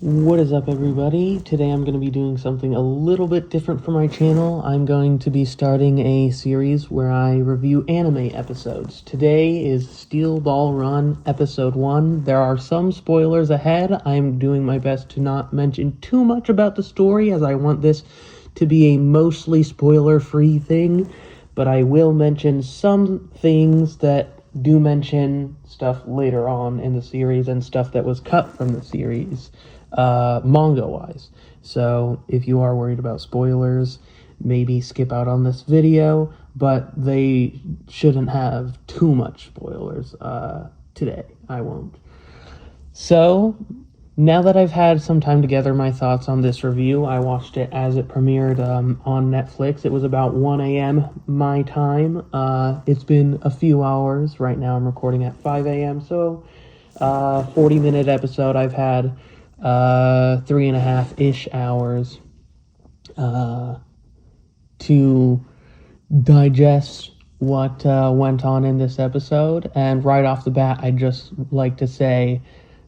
What is up, everybody? Today I'm going to be doing something a little bit different for my channel. I'm going to be starting a series where I review anime episodes. Today is Steel Ball Run Episode 1. There are some spoilers ahead. I'm doing my best to not mention too much about the story, as I want this to be a mostly spoiler-free thing, but I will mention some things that do mention stuff later on in the series and stuff that was cut from the series, manga-wise. So if you are worried about spoilers, maybe skip out on this video, but they shouldn't have too much spoilers today. I won't. So, now that I've had some time to gather my thoughts on this review, I watched it as it premiered on Netflix. It was about 1 a.m. my time. It's been a few hours. Right now I'm recording at 5 a.m. So, 40-minute episode. I've had 3.5-ish hours to digest what went on in this episode. And right off the bat, I'd just like to say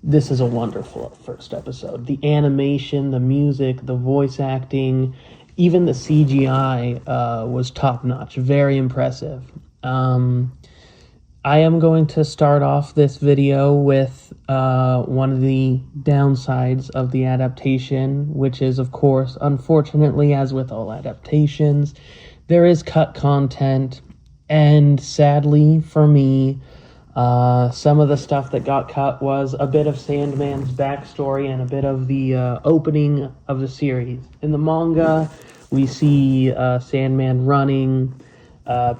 this is a wonderful first episode. The animation, the music, the voice acting, even the CGI was top-notch. Very impressive. I am going to start off this video with one of the downsides of the adaptation, which is, of course, unfortunately, as with all adaptations, there is cut content, and sadly for me, some of the stuff that got cut was a bit of Sandman's backstory and a bit of the opening of the series. In the manga, we see Sandman running,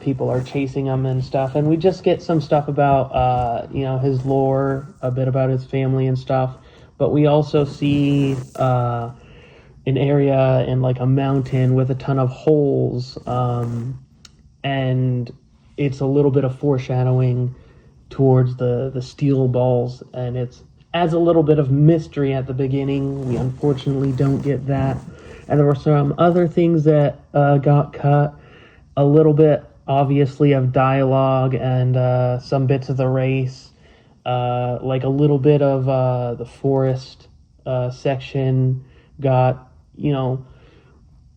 people are chasing him and stuff, and we just get some stuff about, his lore, a bit about his family and stuff, but we also see an area in like a mountain with a ton of holes, and it's a little bit of foreshadowing towards the steel balls, and it adds a little bit of mystery at the beginning. We unfortunately don't get that, and there were some other things that got cut, a little bit obviously of dialogue and some bits of the race, like a little bit of the forest section got a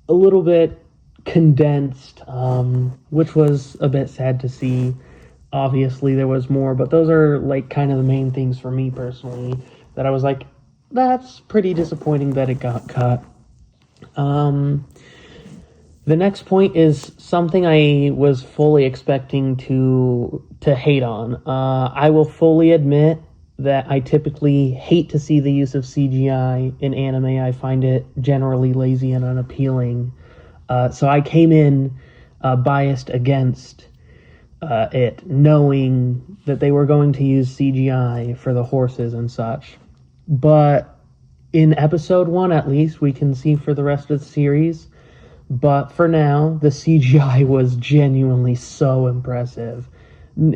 little bit condensed, which was a bit sad to see. Obviously there was more, but those are like kind of the main things for me personally that I was like, that's pretty disappointing that it got cut. The next point is something I was fully expecting to hate on. I will fully admit that I typically hate to see the use of CGI in anime. I find it generally lazy and unappealing. So I came in biased against it, knowing that they were going to use CGI for the horses and such. But in episode 1, at least, we can see for the rest of the series. But for now, the CGI was genuinely so impressive.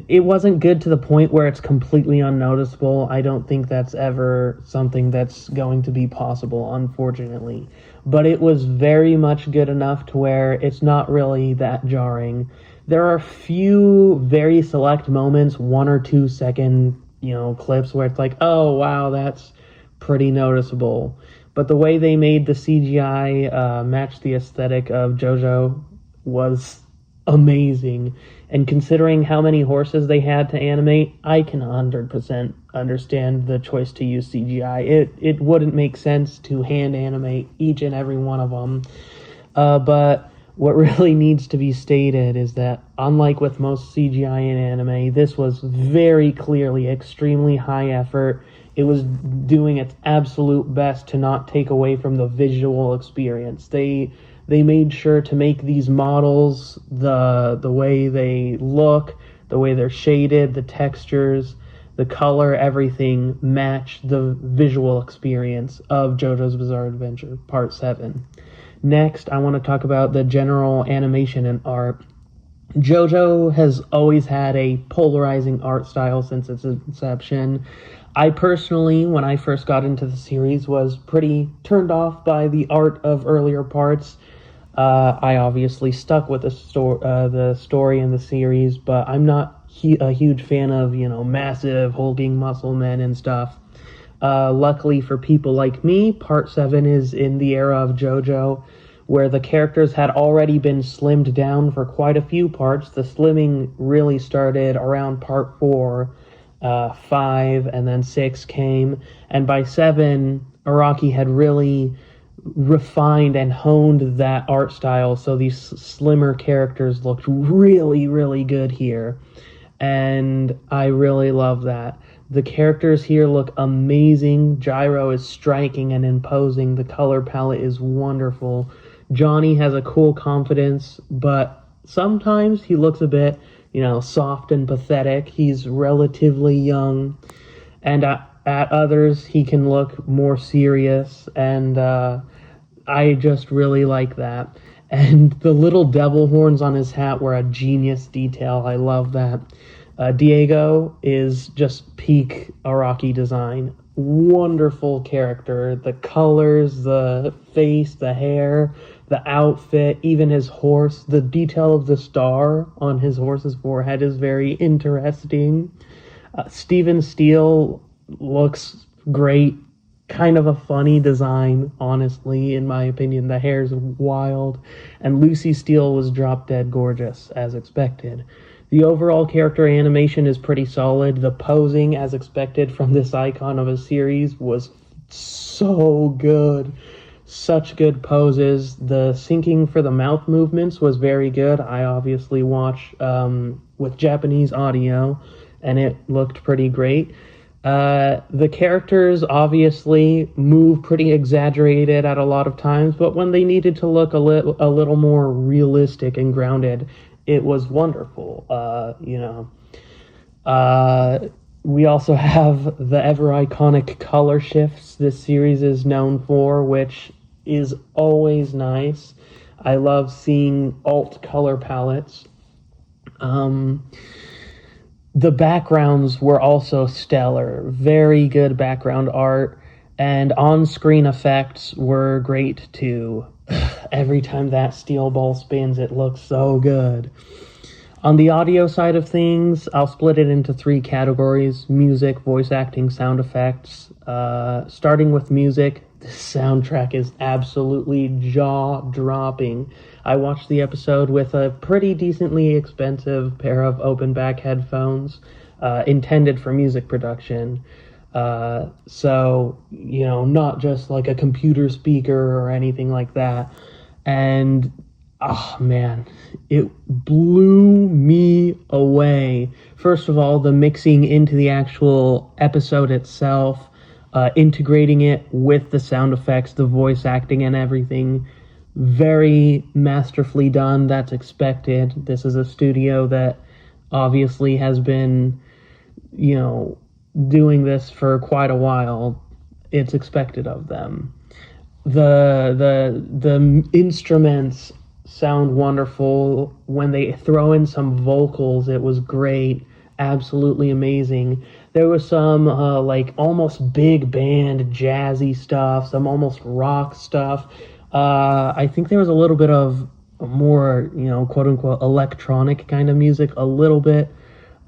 It wasn't good to the point where it's completely unnoticeable. I don't think that's ever something that's going to be possible, unfortunately. But it was very much good enough to where it's not really that jarring. There are a few very select moments, 1 or 2 second, clips where it's like, oh, wow, that's pretty noticeable. But the way they made the CGI match the aesthetic of JoJo was amazing. And considering how many horses they had to animate, I can 100% understand the choice to use CGI. It wouldn't make sense to hand animate each and every one of them. But what really needs to be stated is that, unlike with most CGI in anime, this was very clearly extremely high effort. It was doing its absolute best to not take away from the visual experience. They made sure to make these models, the way they look, the way they're shaded, the textures, the color, everything match the visual experience of JoJo's Bizarre Adventure Part 7. Next, I want to talk about the general animation and art. JoJo has always had a polarizing art style since its inception. I personally, when I first got into the series, was pretty turned off by the art of earlier parts. I obviously stuck with the story in the series, but I'm not a huge fan of, massive hulking muscle men and stuff. Luckily for people like me, Part 7 is in the era of JoJo, where the characters had already been slimmed down for quite a few parts. The slimming really started around Part 4, 5, and then 6 came. And by 7, Araki had really refined and honed that art style, so these slimmer characters looked really, really good here. And I really love that. The characters here look amazing. Gyro is striking and imposing. The color palette is wonderful. Johnny has a cool confidence, but sometimes he looks a bit, soft and pathetic. He's relatively young. And at others, he can look more serious. And I just really like that. And the little devil horns on his hat were a genius detail. I love that. Diego is just peak Araki design. Wonderful character. The colors, the face, the hair, the outfit, even his horse. The detail of the star on his horse's forehead is very interesting. Steven Steele looks great. Kind of a funny design, honestly, in my opinion. The hair's wild. And Lucy Steele was drop dead gorgeous, as expected. The overall character animation is pretty solid. The posing, as expected from this icon of a series, was so good. Such good poses. The syncing for the mouth movements was very good. I obviously watch with Japanese audio, and it looked pretty great. The characters obviously move pretty exaggerated at a lot of times, but when they needed to look a little more realistic and grounded, it was wonderful. We also have the ever iconic color shifts this series is known for, which is always nice. I love seeing alt color palettes. The backgrounds were also stellar. Very good background art, and on-screen effects were great too. Every time that steel ball spins, it looks so good. On the audio side of things, I'll split it into 3 categories: music, voice acting, sound effects. Starting with music, the soundtrack is absolutely jaw-dropping. I watched the episode with a pretty decently expensive pair of open-back headphones intended for music production. So, not just like a computer speaker or anything like that. And, oh man, it blew me away. First of all, the mixing into the actual episode itself, integrating it with the sound effects, the voice acting and everything, very masterfully done. That's expected. This is a studio that obviously has been, doing this for quite a while. It's expected of them. The instruments sound wonderful. When they throw in some vocals, it was great. Absolutely amazing. There was some almost big band jazzy stuff, some almost rock stuff. I think there was a little bit of more, quote unquote electronic kind of music, a little bit.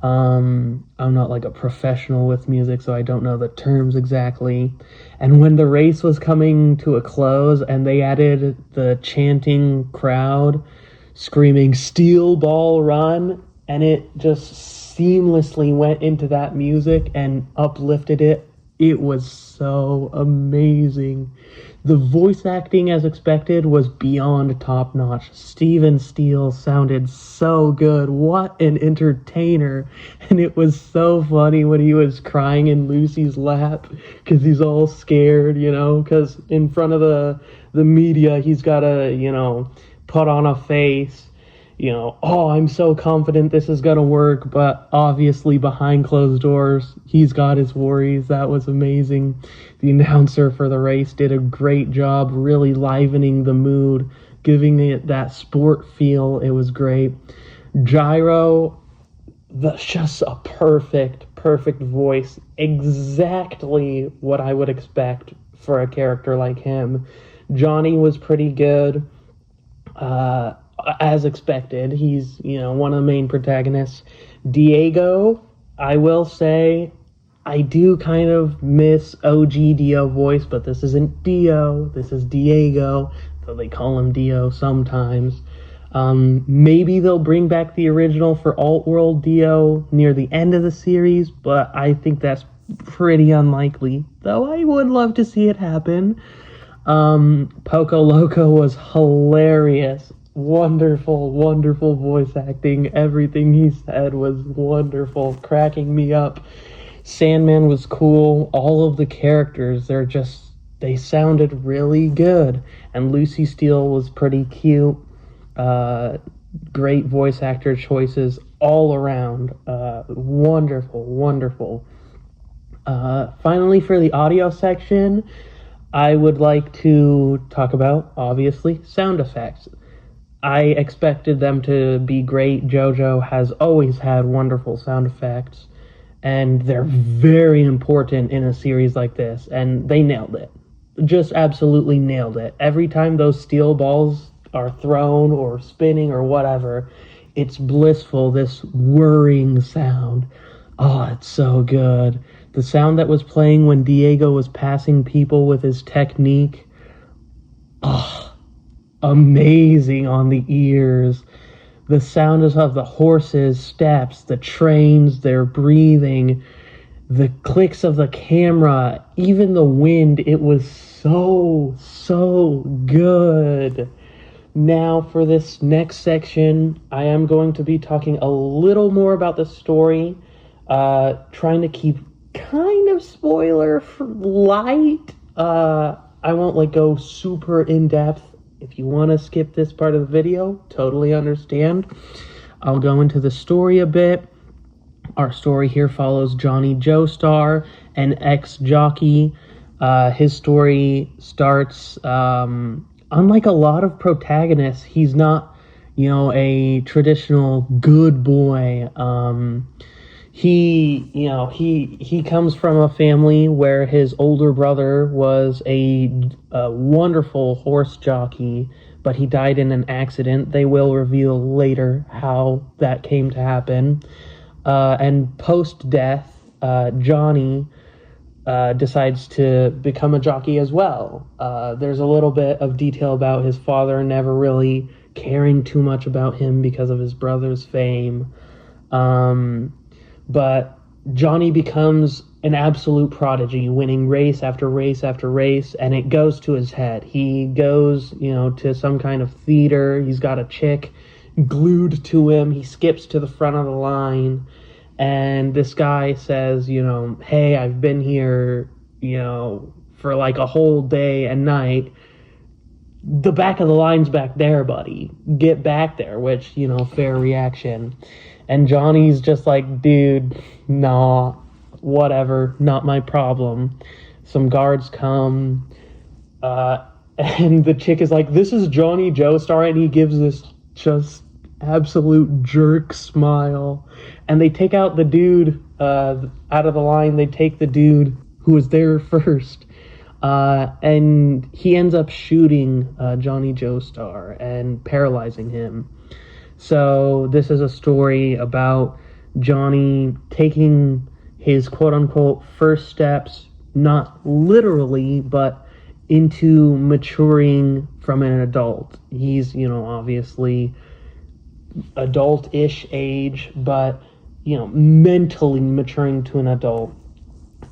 I'm not like a professional with music, so I don't know the terms exactly. And when the race was coming to a close and they added the chanting crowd screaming "Steel Ball Run," and it just seamlessly went into that music and uplifted it, it was so amazing. The voice acting, as expected, was beyond top-notch. Steven Steele sounded so good. What an entertainer. And it was so funny when he was crying in Lucy's lap because he's all scared, because in front of the media, he's got to, put on a face, oh, I'm so confident this is going to work, but obviously behind closed doors, he's got his worries. That was amazing. The announcer for the race did a great job really livening the mood, giving it that sport feel. It was great. Gyro, just a perfect voice. Exactly what I would expect for a character like him. Johnny was pretty good. As expected, he's, one of the main protagonists. Diego, I will say, I do kind of miss OG Dio voice, but this isn't Dio, this is Diego, so they call him Dio sometimes. Maybe they'll bring back the original for Alt World Dio near the end of the series, but I think that's pretty unlikely, though I would love to see it happen. Poco Loco was hilarious. Wonderful, wonderful voice acting. Everything he said was wonderful, cracking me up. Sandman was cool. All of the characters, they sounded really good. And Lucy Steele was pretty cute. Great voice actor choices all around. Wonderful, wonderful. Finally, for the audio section, I would like to talk about, obviously, sound effects. I expected them to be great. JoJo has always had wonderful sound effects, and they're very important in a series like this, and they nailed it. Just absolutely nailed it. Every time those steel balls are thrown or spinning or whatever, it's blissful, this whirring sound. Oh, it's so good. The sound that was playing when Diego was passing people with his technique, oh, amazing on the ears. The sound of the horses' steps, the trains, their breathing, the clicks of the camera, even the wind, it was so good. Now for this next section, I am going to be talking a little more about the story, trying to keep kind of spoiler light. I won't go super in depth. If you want to skip this part of the video, totally understand. I'll go into the story a bit. Our story here follows Johnny Joestar, an ex-jockey. His story starts, unlike a lot of protagonists, he's not, a traditional good boy. He comes from a family where his older brother was a wonderful horse jockey, but he died in an accident. They will reveal later how that came to happen. And post-death, Johnny decides to become a jockey as well. There's a little bit of detail about his father never really caring too much about him because of his brother's fame. But Johnny becomes an absolute prodigy, winning race after race after race, and it goes to his head. He goes, to some kind of theater. He's got a chick glued to him. He skips to the front of the line, and this guy says, hey, I've been here, for a whole day and night. The back of the line's back there, buddy. Get back there, which, fair reaction. And Johnny's just like, dude, nah, whatever, not my problem. Some guards come, and the chick is like, this is Johnny Joestar, and he gives this just absolute jerk smile. And they take out the dude out of the line. They take the dude who was there first. And he ends up shooting Johnny Joestar and paralyzing him. So this is a story about Johnny taking his quote-unquote first steps, not literally, but into maturing from an adult. He's, obviously adult-ish age, but, mentally maturing to an adult.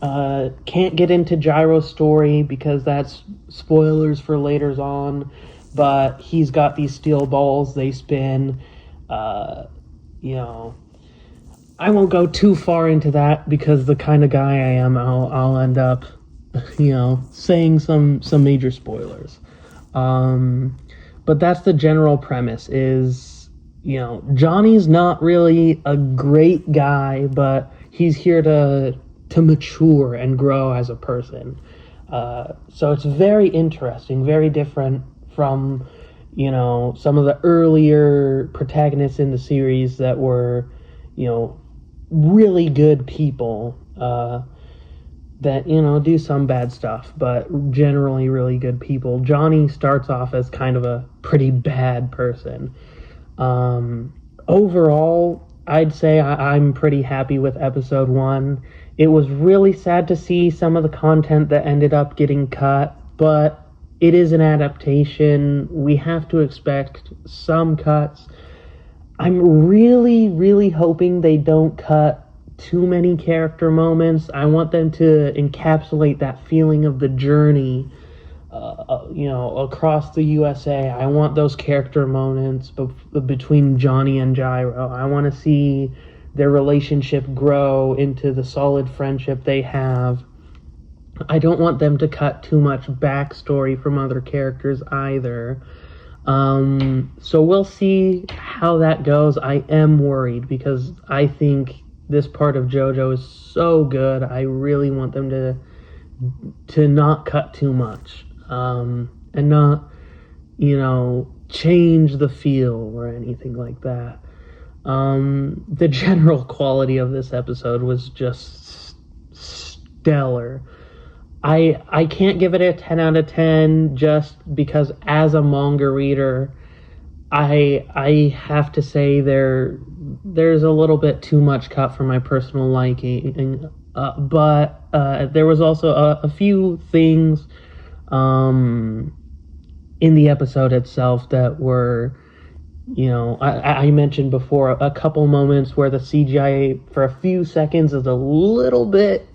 Can't get into Gyro's story because that's spoilers for later on, but he's got these steel balls, they spin. I won't go too far into that because the kind of guy I am, I'll end up, saying some major spoilers. But that's the general premise is, Johnny's not really a great guy, but he's here to mature and grow as a person. So it's very interesting, very different from, some of the earlier protagonists in the series that were, really good people that, do some bad stuff, but generally really good people. Johnny starts off as kind of a pretty bad person. Overall, I'd say I'm pretty happy with episode 1. It was really sad to see some of the content that ended up getting cut, but it is an adaptation. We have to expect some cuts. I'm really, really hoping they don't cut too many character moments. I want them to encapsulate that feeling of the journey, across the USA. I want those character moments between Johnny and Gyro. I want to see their relationship grow into the solid friendship they have. I don't want them to cut too much backstory from other characters either. So we'll see how that goes. I am worried because I think this part of JoJo is so good. I really want them to not cut too much, and not, change the feel or anything like that. The general quality of this episode was just stellar. I can't give it a 10 out of 10 just because as a manga reader, I have to say there's a little bit too much cut for my personal liking, but there was also a few things in the episode itself that were, I mentioned before, a couple moments where the CGI for a few seconds is a little bit,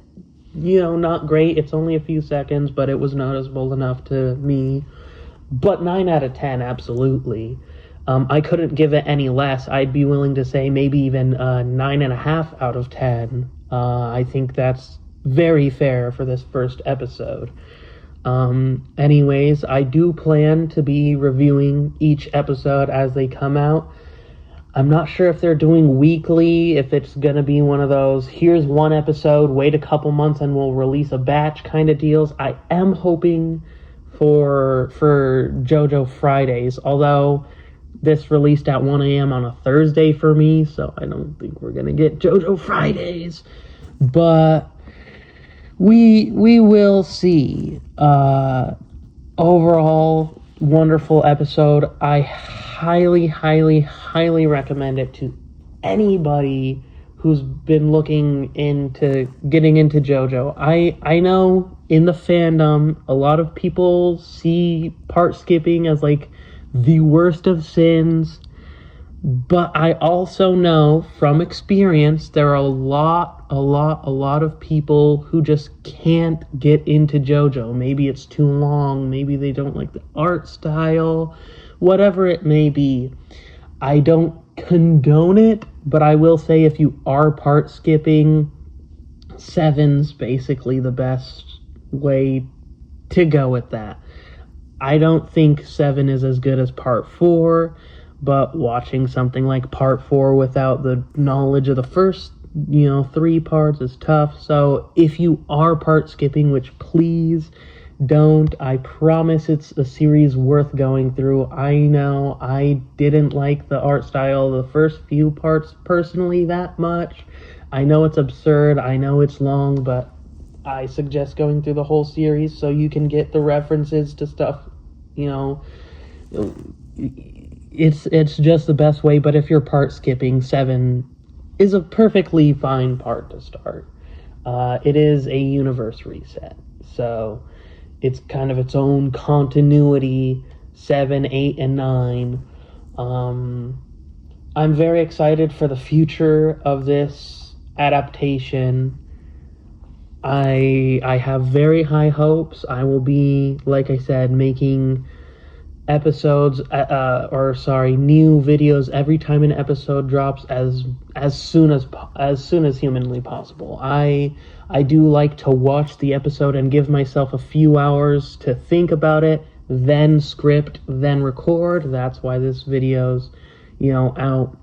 not great. It's only a few seconds, but it was noticeable enough to me. But 9 out of 10, absolutely. I couldn't give it any less. I'd be willing to say maybe even 9.5 out of 10. I think that's very fair for this first episode. Anyways, I do plan to be reviewing each episode as they come out. I'm not sure if they're doing weekly, if it's going to be one of those, here's one episode, wait a couple months and we'll release a batch kind of deals. I am hoping for JoJo Fridays, although this released at 1 a.m. on a Thursday for me, so I don't think we're going to get JoJo Fridays. But we will see. Overall, wonderful episode. I highly, highly, highly recommend it to anybody who's been looking into getting into JoJo. I know in the fandom, a lot of people see part skipping as like the worst of sins, but I also know from experience there are a lot of people who just can't get into JoJo. Maybe it's too long, maybe they don't like the art style, whatever it may be. I don't condone it, but I will say if you are part skipping, 7's basically the best way to go with that. I don't think 7 is as good as part 4, but watching something like part 4 without the knowledge of the first, 3 parts is tough. So if you are part skipping, which please don't, I promise it's a series worth going through. I know I didn't like the art style of the first few parts personally that much. I know it's absurd, I know it's long, but I suggest going through the whole series so you can get the references to stuff, it's just the best way. But if you're part skipping, 7 is a perfectly fine part to start. It is a universe reset, so it's kind of its own continuity. 7, 8, and 9. I'm very excited for the future of this adaptation. I have very high hopes. I will be, like I said, making episodes, new videos every time an episode drops as soon as humanly possible. I do like to watch the episode and give myself a few hours to think about it, then script, then record. That's why this video's, out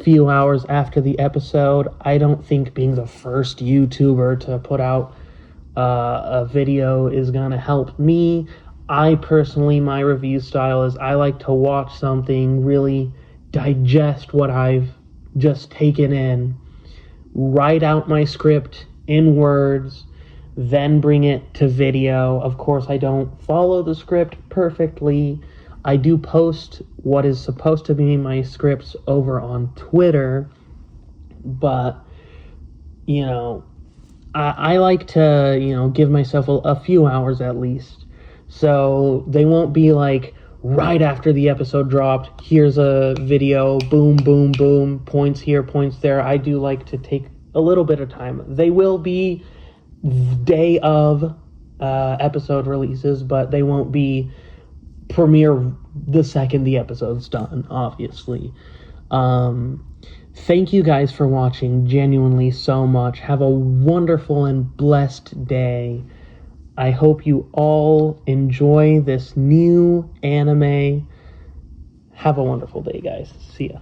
few hours after the episode. I don't think being the first YouTuber to put out a video is gonna help me. I personally, my review style is I like to watch something, really digest what I've just taken in, write out my script in words, then bring it to video. Of course, I don't follow the script perfectly. I do post what is supposed to be my scripts over on Twitter, but, I like to, give myself a few hours at least. So they won't be like right after the episode dropped, here's a video, boom, boom, boom, points here, points there. I do like to take a little bit of time. They will be day of episode releases, but they won't be premiere the second the episode's done, obviously. Thank you guys for watching genuinely so much. Have a wonderful and blessed day. I hope you all enjoy this new anime. Have a wonderful day, guys. See ya.